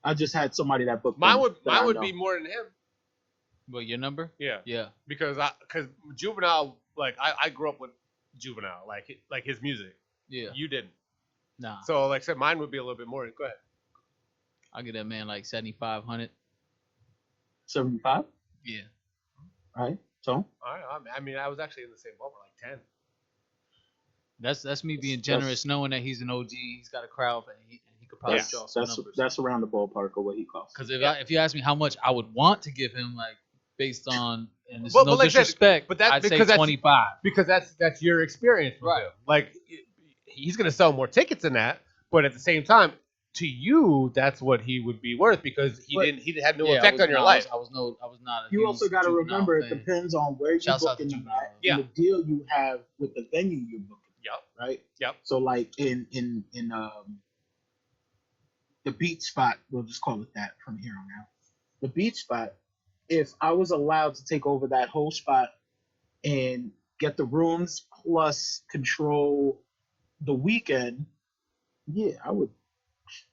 I just had somebody that booked. Mine them that I would know. be more than him. What, your number? Yeah. Yeah. Because Juvenile, like I grew up with Juvenile, like his music. Yeah. You didn't. Nah. So like I said, mine would be a little bit more. Go ahead. I'll give that man like 7,500. 75. Yeah. All right. So. All right. I mean, I was actually in the same ballpark, like 10. That's me being generous, knowing that he's an OG. He's got a crowd, and he could probably draw some numbers. That's around the ballpark of what he costs. Because if you ask me how much I would want to give him, like based on, and this But is no like that- disrespect, but that's I'd say because that's- 25. Because that's your experience with Right. him. Like he's gonna sell more tickets than that, but at the same time, to you, that's what he would be worth because he had no effect on your life. I was not. You also got to remember it depends on where you're booking them at and the deal you have with the venue you're booking. Yep. Right. Yep. So like in the beach spot, we'll just call it that from here on out. The beach spot, if I was allowed to take over that whole spot and get the rooms plus control the weekend, yeah, I would,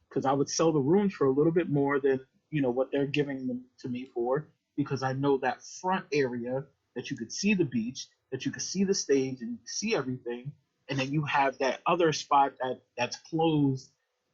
because I would sell the rooms for a little bit more than what they're giving them to me for, because I know that front area that you could see the beach, that you could see the stage and see everything, and then you have that other spot that's closed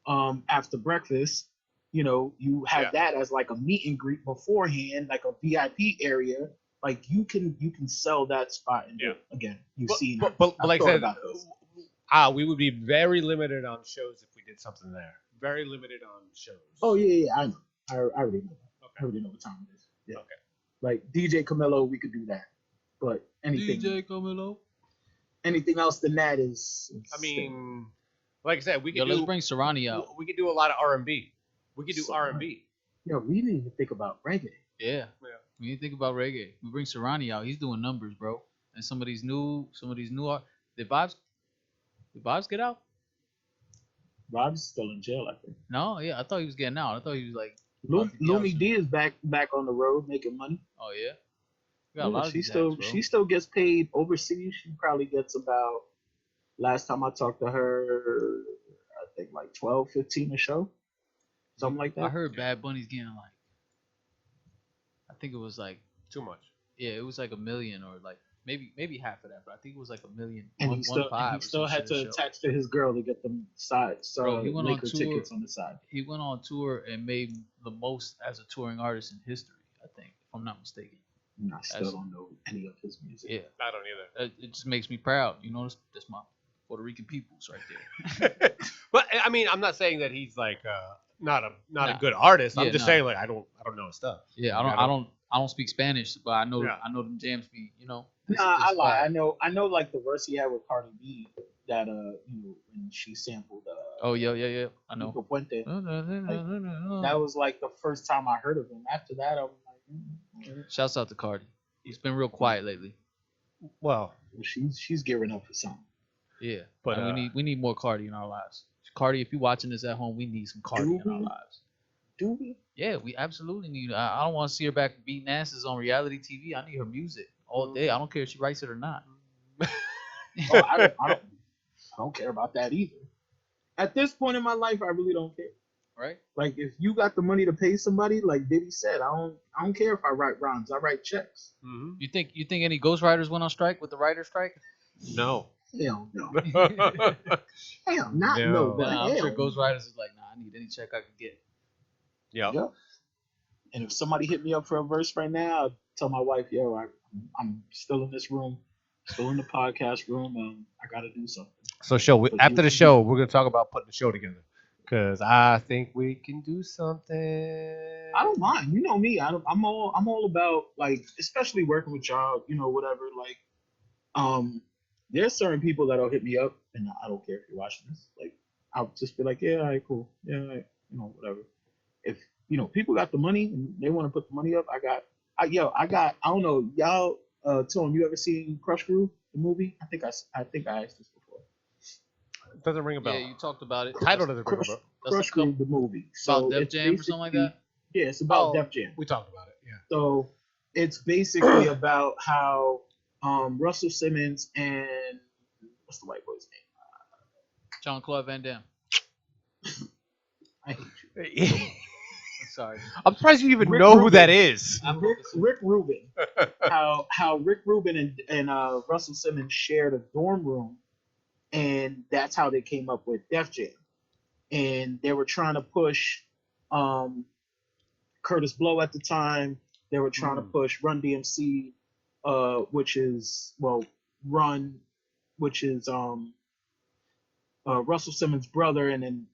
after breakfast. You have that as like a meet and greet beforehand, like a VIP area. Like you can sell that spot and do it again. You've seen, but like I said, we would be very limited on shows if we did something there. Very limited on shows. Oh yeah, I know. I already know. Okay. I already know what time it is. Yeah. Okay. Like DJ Camilo, we could do that. But DJ Camilo. anything else than that I mean, like I said, Yo, let's bring Serrani out. we could do a lot of R&B. We could do So, R&B. yo, we didn't even think about reggae. Yeah. When you think about reggae, we bring Serrani out. He's doing numbers, bro. And some of these new the vibes get out. Rob's still in jail, I think. No, yeah, I thought he was getting out. I thought he was like. about to be out Lumi soon. D is back on the road making money. Oh yeah. We got a Yeah, lot of these acts, bro. she still gets paid overseas. She probably gets about, last time I talked to her, I think like 12, 15 a show. Something like that. I heard Bad Bunny's getting like, I think it was like, Too much. yeah, it was like $1 million or like maybe half of that, but I think it was like $1 million. And he still had to attach to his girl to get them sides, Bro, he went on Laker tour. tickets on the side. He went on tour and made the most as a touring artist in history, I think, if I'm not mistaken. And I still don't know any of his music. Yeah, I don't either. it just makes me proud. You know, that's my Puerto Rican peoples right there. But I mean, I'm not saying that he's like not a Nah. good artist. I'm Yeah, just nah. saying like I don't know his stuff. Yeah, I don't speak Spanish, but I know them jams be, you know. Nah, I lie. fire. I know like the verse he had with Cardi B that when she sampled Oh yeah, I know. Nico Puente. That was like the first time I heard of him. After that, I was like, Shouts out to Cardi. He's been real quiet lately. Well, she's gearing up for something. Yeah, but and we need more Cardi in our lives. Cardi, if you're watching this at home, we need some Cardi in our lives. Do we? Yeah, we absolutely need. I don't want to see her back beating asses on reality TV. I need her music all day. I don't care if she writes it or not. Oh, I don't care about that either. At this point in my life, I really don't care. Right? Like if you got the money to pay somebody, like Diddy said, I don't care if I write rhymes. I write checks. Mm-hmm. You think any ghostwriters went on strike with the writer's strike? No. Hell no. Yep. Hell not No. no. But I'm hell sure ghostwriters is like, nah, I need any check I can get. Yep. And if somebody hit me up for a verse right now, I'll tell my wife, yo, I'm still in this room, still in the podcast room. I got to do something. So after the show, we're gonna talk about putting the show together because I think we can do something. I don't mind. You know me. I'm all about like, especially working with y'all. You know, whatever. Like, there's certain people that'll hit me up, and I don't care if you're watching this. Like, I'll just be like, yeah, all right, cool, yeah, all right, whatever. If people got the money and they want to put the money up, I don't know, y'all. Tone, you ever seen Crush Groove, the movie? I think I asked this before. It doesn't ring a bell. Yeah, you talked about it. Title doesn't ring a bell. Crush Groove, the movie. So about Def Jam or something like that? Yeah, it's about Def Jam. We talked about it. Yeah. So it's basically about how Russell Simmons and what's the white boy's name? Jean-Claude Van Damme. I hate you. Sorry. I'm surprised you even Rick know who Rubin. that is. Rick Rubin. How Rick Rubin and Russell Simmons shared a dorm room, and that's how they came up with Def Jam. And they were trying to push Curtis Blow at the time. They were trying to push Run DMC, which is Run, which is Russell Simmons' brother, and then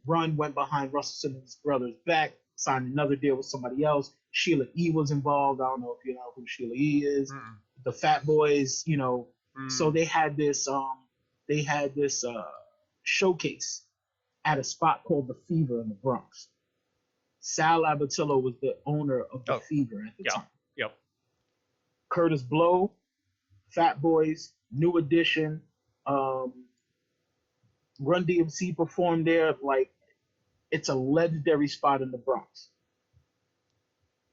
Run went behind Russell Simmons' brother's back, signed another deal with somebody else. Sheila E. was involved. I don't know if you know who Sheila E. is. The Fat Boys, So they had this showcase at a spot called the Fever in the Bronx. Sal Abbatiello was the owner of the Fever at the time. Yep. Curtis Blow, Fat Boys, New Edition, Run DMC performed there. Like, it's a legendary spot in the Bronx.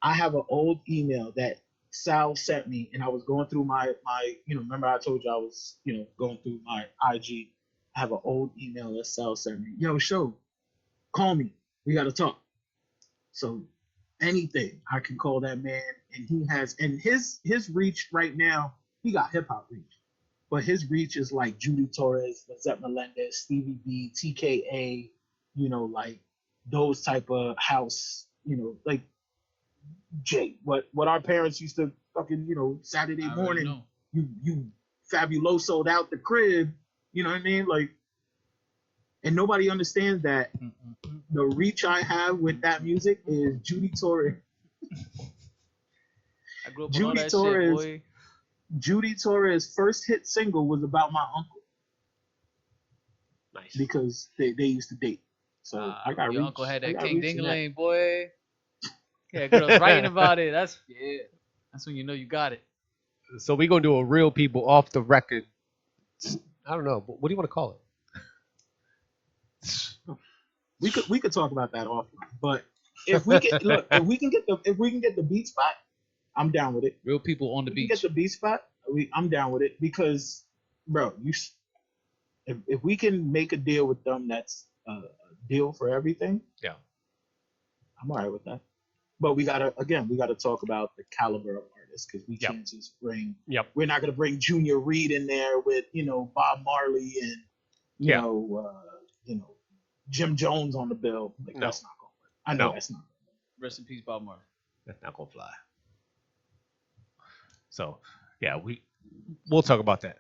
I have an old email that Sal sent me, and I was going through my remember I told you I was, going through my IG. I have an old email that Sal sent me. Yo, show, call me. We got to talk. So anything, I can call that man, and he has, and his reach right now, he got hip hop reach. But his reach is like Judy Torres, Lizette Melendez, Stevie B, TKA, like those type of house, like Jay. What our parents used to fucking, Saturday morning, you fabuloso'd out the crib, you know what I mean? Like, and nobody understands that the reach I have with that music is Judy Torres I grew up on all Judy that shit, Torres, boy. Judy Torres' first hit single was about my uncle Nice. because they used to date. So I got Your uncle reach. had I that got King reach in that. Dingaling, boy. Yeah, girls writing about it. That's yeah. That's when you know you got it. So we gonna do a real people off the record. I don't know. What do you want to call it? We could talk about that offline. But if we can look, if we can get the beat spot, I'm down with it. Real people on the We can get beach. the beat spot. I'm down with it because, bro, if we can make a deal with them, that's a deal for everything. Yeah. I'm all right with that. But we gotta talk about the caliber of artists because we Yep. can't just bring. Yep. We're not gonna bring Junior Reed in there with Bob Marley and you Yeah. know Jim Jones on the bill. Like No. that's not gonna work. I know No. that's not. Rest in peace, Bob Marley. That's not gonna fly. So yeah, we'll talk about that.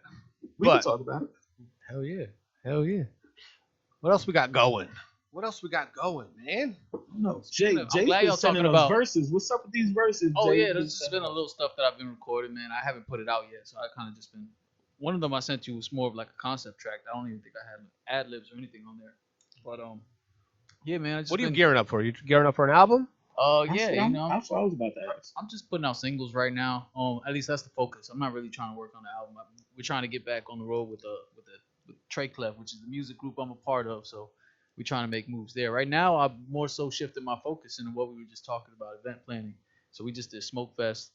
We can But talk about it. hell yeah, hell yeah. What else we got going? What else we got going, man? No, Speaking Jay. of- I'm Jay's glad been y'all sending talking us about- verses. What's up with these verses? Oh Jay yeah, there's just been a sending us? little stuff that I've been recording, man. I haven't put it out yet, so I kind of just been. One of them I sent you was more of like a concept track. I don't even think I had ad libs or anything on there. But yeah, man. I just What are you been, gearing up for? You gearing up for an album? yeah, I'm, you know, That's what I was about to ask. I'm just putting out singles right now. At least that's the focus. I'm not really trying to work on the album. We're trying to get back on the road with Trey Clef, which is the music group I'm a part of. So we're trying to make moves there. Right now, I'm more so shifting my focus into what we were just talking about, event planning. So we just did Smoke Fest.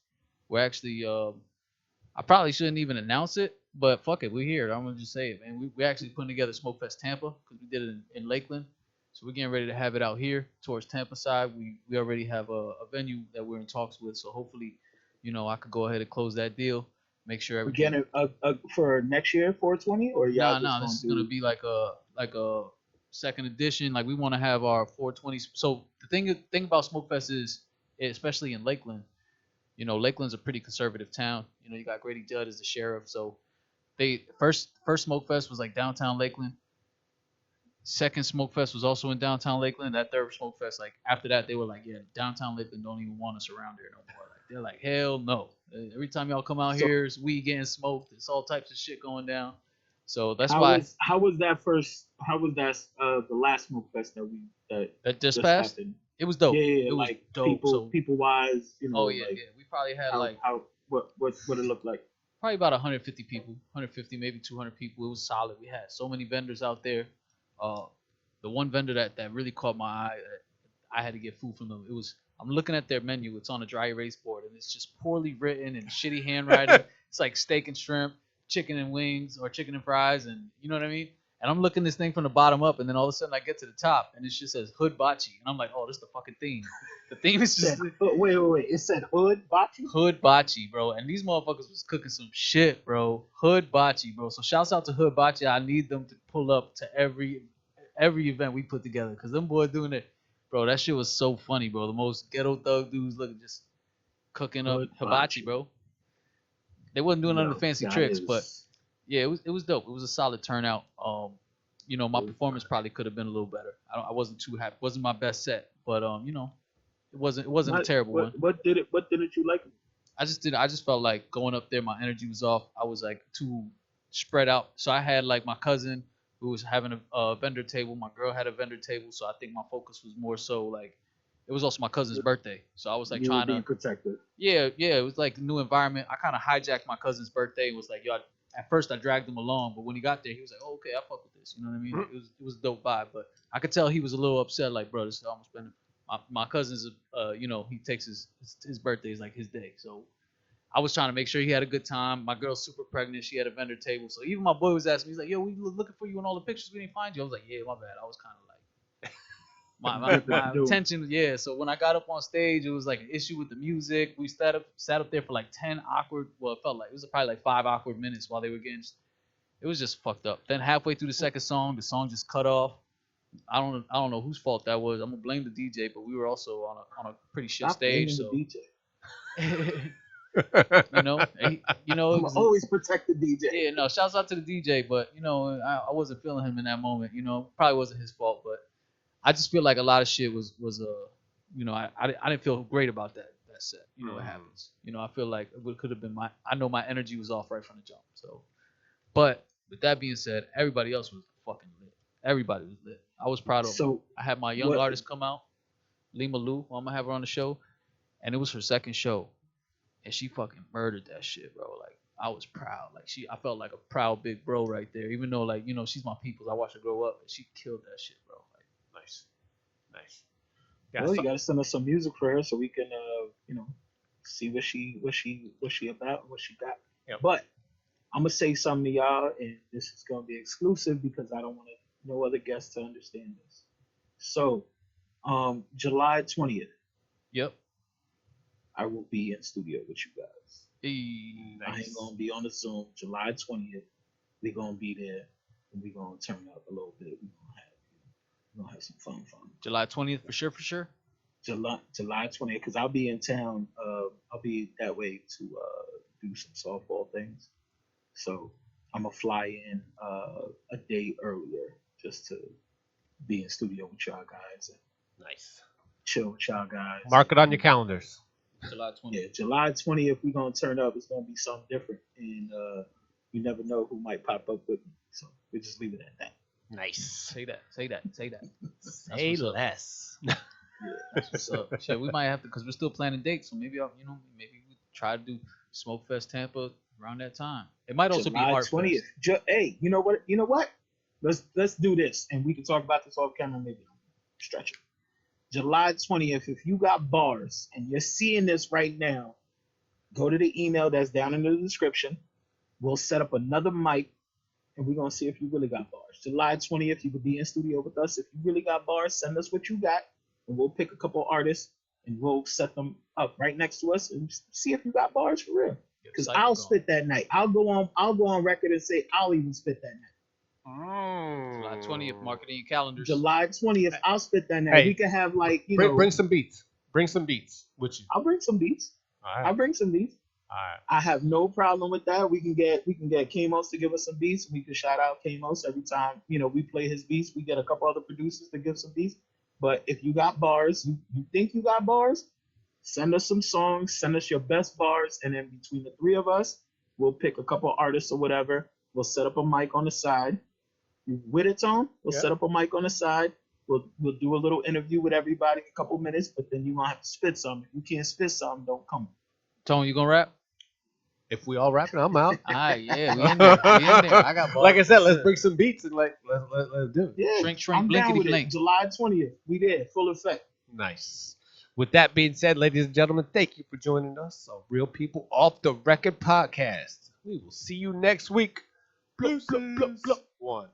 We're actually, I probably shouldn't even announce it, but fuck it, we're here. I'm gonna just say it, man. We're actually putting together Smoke Fest Tampa because we did it in Lakeland. So we're getting ready to have it out here towards Tampa side. We already have a venue that we're in talks with. So hopefully, I could go ahead and close that deal. Make sure We're everything. getting for next year 420, or y'all Nah, just this gonna is do? gonna be like a second edition. Like we want to have our 420s. So the thing about Smokefest is, especially in Lakeland, Lakeland's a pretty conservative town. You got Grady Judd as the sheriff. So they first Smokefest was like downtown Lakeland. Second Smokefest was also in downtown Lakeland. That third Smokefest, like after that, they were like, yeah, downtown Lakeland don't even want us around here no more. Like they're like, hell no. Every time y'all come out So here, it's weed getting smoked. It's all types of shit going down. So that's how why was that first? How was that the last smoke fest that that just just passed. happened? It was dope. Yeah, yeah, It was like dope. So people wise, oh yeah, like yeah. We probably had how like how what it looked like. probably about 150 people, 150 maybe 200 people. It was solid. We had so many vendors out there. Uh, the one vendor that really caught my eye, I had to get food from them. I'm looking at their menu. It's on a dry erase board, and it's just poorly written and shitty handwriting. It's like steak and shrimp, chicken and wings, or chicken and fries, and you know what I mean. And I'm looking this thing from the bottom up, and then all of a sudden I get to the top, and it just says Hood Bachi, and I'm like, oh, this is the fucking theme. The theme is just Wait. It said Hood Bachi. Hood Bachi, bro. And these motherfuckers was cooking some shit, bro. Hood Bachi, bro. So shouts out to Hood Bachi. I need them to pull up to every event we put together, because them boys doing it, bro. That shit was so funny, bro. The most ghetto thug dudes looking just cooking up Hood hibachi, Bachi. bro. They wasn't doing none of the Yo, fancy that tricks, but is. yeah, it was dope. It was a solid turnout. My Hood performance Bachi. probably could have been a little better. I wasn't too happy. It wasn't my best set, but it wasn't a terrible one. What didn't you like? I just felt like going up there, my energy was off. I was like too spread out. So I had like my cousin who was having a vendor table. My girl had a vendor table. So I think my focus was more so like, it was also my cousin's birthday. So I was like You were trying being to, protective. yeah, it was like a new environment. I kind of hijacked my cousin's birthday and was like, yo, at first I dragged him along, but when he got there, he was like, oh, okay, I fuck with this. You know what I mean? It was a dope vibe, but I could tell he was a little upset. Like, bro, this is almost been my cousin's. He takes his birthday is like his day. So I was trying to make sure he had a good time. My girl's super pregnant. She had a vendor table. So even my boy was asking me, he's like, yo, we were looking for you in all the pictures. We didn't find you. I was like, yeah, my bad. I was kind of like, my attention, yeah. So when I got up on stage, it was like an issue with the music. We sat up there for like 10 awkward, well, it felt like, it was probably like 5 awkward minutes while they were getting, it was just fucked up. Then halfway through the second song, the song just cut off. I don't know whose fault that was. I'm gonna blame the DJ, but we were also on a pretty shit Stop stage. blaming So the you know, DJ. it I'm was, always protect the DJ. yeah, no, shouts out to the DJ, but I wasn't feeling him in that moment. Probably wasn't his fault, but I just feel like a lot of shit was I didn't feel great about that. that set. You know, it happens. You know, I feel like it could have been I know my energy was off right from the jump. So, but with that being said, everybody else was fucking lit. Everybody was lit. I was proud of them. So I had my young what? artist come out, Lima Lou. I'm gonna have her on the show, and it was her second show, and she fucking murdered that shit, bro. Like I was proud. Like I felt like a proud big bro right there. Even though like she's my people's. I watched her grow up, and she killed that shit, bro. Like, Nice. Yeah, Well, you gotta send us some music for her so we can, see what she about, what she got. Yep. But I'm gonna say something to y'all, and this is gonna be exclusive because I don't want no other guests to understand this. So, July 20th, yep. I will be in studio with you guys. Hey, I ain't gonna be on the Zoom. July 20th, we're gonna be there, and we're gonna turn up a little bit. We're gonna have some fun. July 20th for sure. July 20th, because I'll be in town. I'll be that way to do some softball things. So I'm gonna fly in a day earlier just to be in studio with y'all guys and nice. chill with y'all guys. Mark it on your calendars. July 20th. Yeah, July 20th, we're gonna turn up. It's gonna be something different, and you never know who might pop up with me. So we just leave it at that. Nice. Say that. Say less. Yeah, that's what's up. Shit, we might have to, because we're still planning dates. So maybe maybe we try to do Smoke Fest Tampa around that time. It might also July be Art 20th. Fest. Hey, you know what? Let's do this, and we can talk about this off camera. Maybe stretch it. July 20th. If you got bars and you're seeing this right now, go to the email that's down in the description. We'll set up another mic, and we're gonna see if you really got bars. July 20th, you could be in studio with us. If you really got bars, send us what you got, and we'll pick a couple artists and we'll set them up right next to us and see if you got bars for real. Because I'll spit that night. I'll go on record and say I'll even spit that night. July 20th, mark it in your calendars. July 20th, I'll spit that night. Hey, we can have like bring some beats. Bring some beats with you. I'll bring some beats. All right. I'll bring some beats. All right. I have no problem with that. We can get Kamos to give us some beats. We can shout out Kamos every time we play his beats. We get a couple other producers to give some beats. But if you got bars, you think you got bars, send us some songs. Send us your best bars, and then between the three of us, we'll pick a couple artists or whatever. We'll set up a mic on the side. You with it, Tone? We'll set up a mic on the side. We'll do a little interview with everybody in a couple minutes. But then you gonna have to spit something. If you can't spit something, don't come. Tone, you gonna rap? If we all rapping, I'm out. All right, yeah, we in there. I got bars. Like I said, let's bring some beats and let's do it. Yeah, Shrink, I'm down blinkety with blink. it. July 20th, we there, full effect. Nice. With that being said, ladies and gentlemen, thank you for joining us on Real People Off the Record podcast. We will see you next week. Plup, plup, plup, plup. One.